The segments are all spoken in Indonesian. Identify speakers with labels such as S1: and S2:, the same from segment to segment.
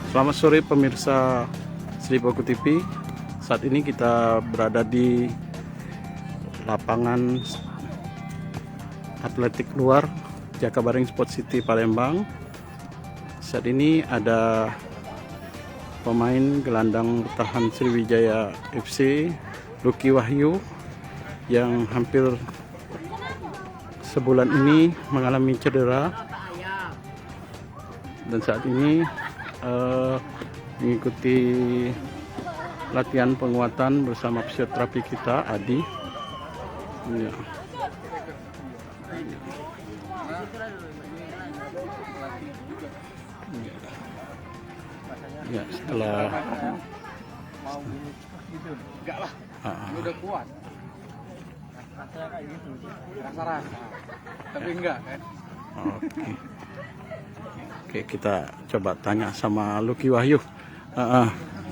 S1: Selamat sore pemirsa Sripoku TV. Saat ini kita berada di lapangan atletik luar Jakabaring Sport City Palembang. Saat ini ada pemain gelandang bertahan Sriwijaya FC, Lucky Wahyu, yang hampir sebulan ini mengalami cedera dan saat ini mengikuti latihan penguatan bersama fisioterapi kita, Adi. Ya. Ya, setelah
S2: mau gini gitu, enggak lah, ini udah kuat. Rasanya kayak gitu, rasa-rasa, tapi enggak kan?
S1: Oke. Oke, kita coba tanya sama Lucky Wahyu.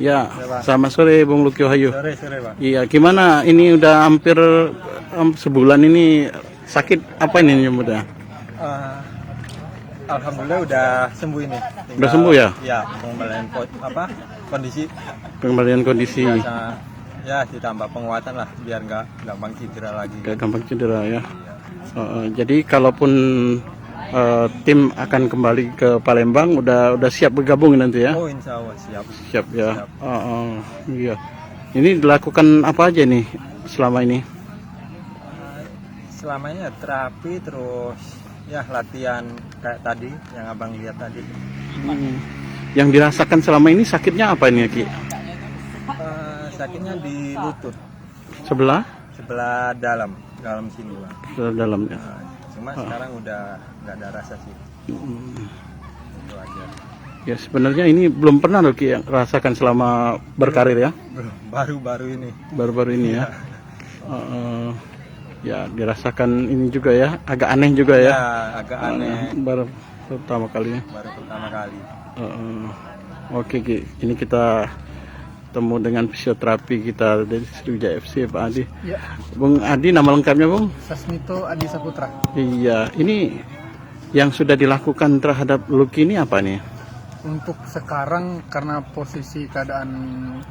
S1: Ya, selamat sore Bung Lucky Wahyu.
S2: Sore, Pak.
S1: Iya, gimana? Ini udah hampir sebulan ini sakit apa ini udah?
S2: Alhamdulillah udah sembuh ini.
S1: Udah sembuh ya?
S2: Ya, kondisi.
S1: Pengembalian kondisi.
S2: Biasa, ya ditambah penguatan lah biar nggak gampang cedera lagi.
S1: Gak gampang cedera ya. Jadi kalaupun tim akan kembali ke Palembang, udah siap bergabung nanti ya?
S2: Oh, insya Allah siap.
S1: Siap ya.
S2: Siap.
S1: Iya. Ini dilakukan apa aja nih selama ini?
S2: Selamanya terapi terus ya latihan kayak tadi yang abang lihat tadi.
S1: Yang dirasakan selama ini sakitnya apa ini, Ki?
S2: Sakitnya di lutut
S1: Sebelah
S2: dalam sini, Bang.
S1: dalam ya.
S2: Cuma sekarang udah nggak ada rasa sih. Itu aja.
S1: Ya sebenarnya ini belum pernah loh Ki yang rasakan selama berkarir ya.
S2: Baru-baru ini.
S1: Baru-baru ini ya. Ya dirasakan ini juga ya, agak aneh juga ya.
S2: Ya, agak aneh.
S1: Baru pertama kali ya.
S2: Baru pertama kali.
S1: Oke Ki, ini kita temu dengan fisioterapi kita dari Sriwijaya FC, Pak Adi.
S3: Ya,
S1: Bung Adi, nama lengkapnya Bung?
S3: Sasmito Adi Saputra.
S1: Iya, ini yang sudah dilakukan terhadap Lucky ini apa nih?
S3: Untuk sekarang karena posisi keadaan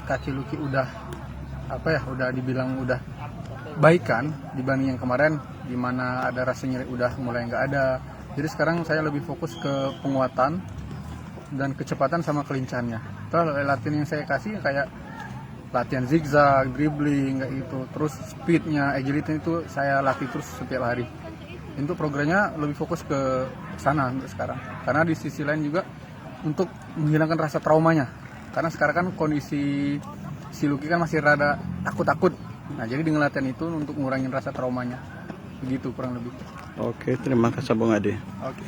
S3: kaki Lucky udah udah dibilang udah baikan dibanding yang kemarin, di mana ada rasa nyeri udah mulai nggak ada. Jadi sekarang saya lebih fokus ke penguatan dan kecepatan sama kelincahannya. Latihan yang saya kasih kayak latihan zigzag, dribbling kayak gitu. Terus speednya, agility itu saya latih terus setiap hari. Untuk programnya lebih fokus ke sana untuk sekarang. Karena di sisi lain juga untuk menghilangkan rasa traumanya. Karena sekarang kan kondisi si Lucky kan masih rada takut-takut. Nah, jadi dengan latihan itu untuk ngurangin rasa traumanya. Begitu kurang lebih.
S1: Oke, terima kasih Bung Adi.
S3: Oke.